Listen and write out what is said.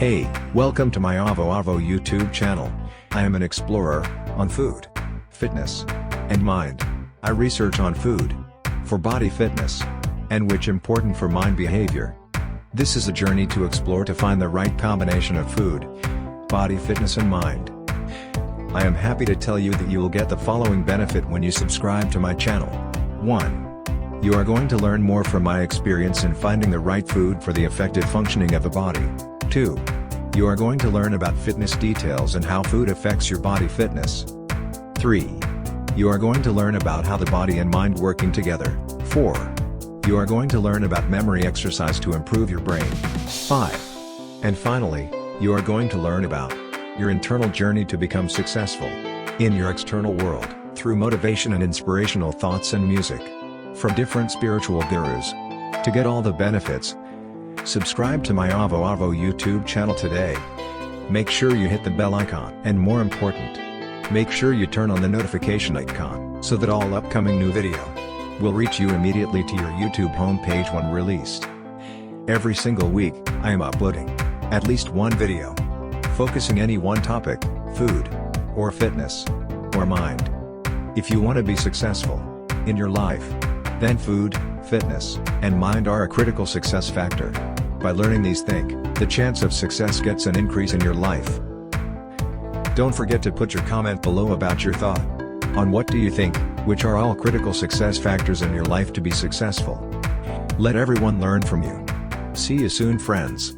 Hey, welcome to my Avo Avo YouTube channel. I am an explorer on food, fitness, and mind. I research on food for body fitness and which important for mind behavior. This is a journey to explore to find the right combination of food, body fitness and mind. I am happy to tell you that you will get the following benefit when you subscribe to my channel. 1. You are going to learn more from my experience in finding the right food for the effective functioning of the body. 2. You are going to learn about fitness details and how food affects your body fitness. 3. You are going to learn about how the body and mind working together. 4. You are going to learn about memory exercise to improve your brain. 5. And finally, you are going to learn about your internal journey to become successful in your external world, through motivation and inspirational thoughts and music from different spiritual gurus. To get all the benefits, subscribe to my Avo Avo YouTube channel today. Make sure you hit the bell icon, and more important, make sure you turn on the notification icon, so that all upcoming new video will reach you immediately to your YouTube homepage when released. Every single week, I am uploading at least one video, focusing any one topic, food, or fitness, or mind. If you want to be successful in your life, then food, fitness, and mind are a critical success factor. By learning these things, the chance of success gets an increase in your life. Don't forget to put your comment below about your thought on what do you think, which are all critical success factors in your life to be successful. Let everyone learn from you. See you soon, friends.